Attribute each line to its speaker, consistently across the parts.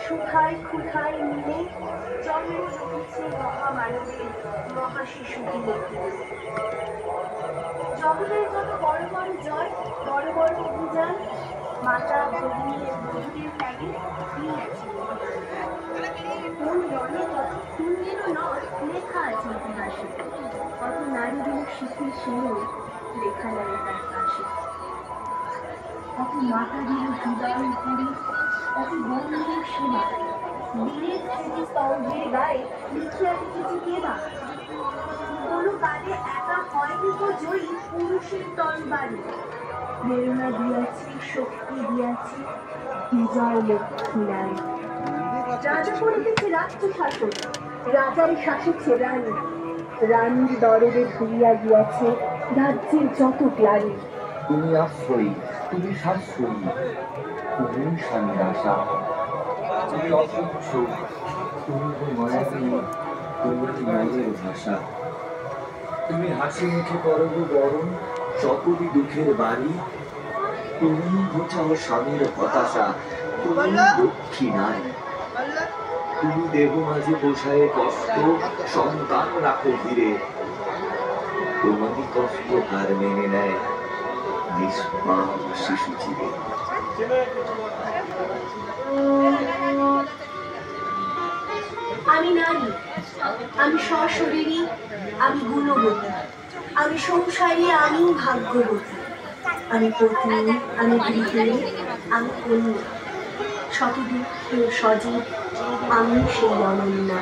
Speaker 1: সুখায় ক্ষুধায় মিলে জন্ম রেখেছে মহামানবের মহাশিশু দিনে। জগতের যত বড় বড় জয়, বড় বড় অভিযান, মাতা ভগিনীর বধূদের ত্যাগে দিয়েছে। কোন রণে কত কুঞ্জেরও নয় লেখা আছে ইতিহাসে। কত নারী দিল শিখির সেও লেখা নেয় তার পাশে। কত মাতা দিল হৃদয় পুরী, কত বন্ধুর সেবা, বীরের স্মৃতি স্তম্ভের গায়ে লিখিয়া রেখেছে কেবা। কোনো কালে একা হয়নি তো জয়ী পুরুষের তরবারি, প্রেরণা দিয়াছে, শক্তি দিয়াছে, বিজয় লক্ষ্মী রায়। রাজা করিতেছে রাষ্ট্র শাসক, রাজার শাসিছে রানী, রানীর দরদে ধুইয়া গিয়াছে রাজ্যের যত গ্লানি।
Speaker 2: তুমি আশ্রয়ী, তুমি সাশ্রয়ী, তুমি স্বামীর আশা, তুমি অসহ্য, তুমি মায়াবী, তুমি মনের ভাষা। তুমি হাসি মুখে করব বরণ যতই দুঃখের বাড়ি, তুমি ঘোচাও স্বামীর হতাশা, তুমি লক্ষ্মী নাই। তুমি দেহ মাঝে বসায় কষ্ট, সন্তান রাখো ধীরে, তোমারই কষ্ট হার মেনে নেয় নিষ্পাপ শিশু চিরে।
Speaker 1: আমি নারী, আমি সশরীরী, আমি গুণবতী, আমি সংসারী, আমি ভাগ্যবতী, আমি পত্নী, আমি গৃহিণী, আমি কন্যা, শত দুঃখে সজীব আমি সেই অনন্যা।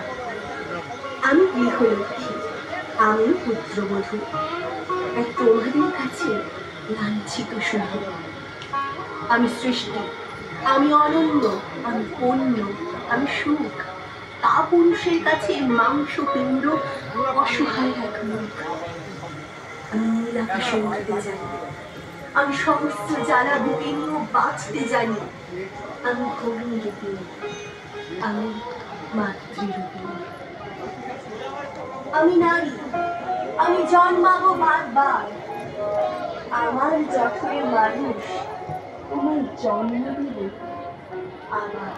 Speaker 1: আমি গৃহলক্ষ্মী, আমি পুত্রবধূ, এক তোমাদের কাছে লাঞ্ছিত শুধু। আমি সৃষ্টি, আমি অনন্য, আমি পণ্য, আমি সুখ, তা পুরুষের কাছে মাংস পিণ্ড, অসহায় এক মুখ। আমি নীল আকাশে উঠতে জানি, আমি সমস্ত জ্বালা বুকে নিয়েও বাঁচতে জানি। আমি ভগ্নী রূপিণী, আমি মাতৃরূপিণী। আমি নারী, আমি জন্মাবো বারবার, আমার জঠরে মানুষ তোমার জন্ম দেবে আবার।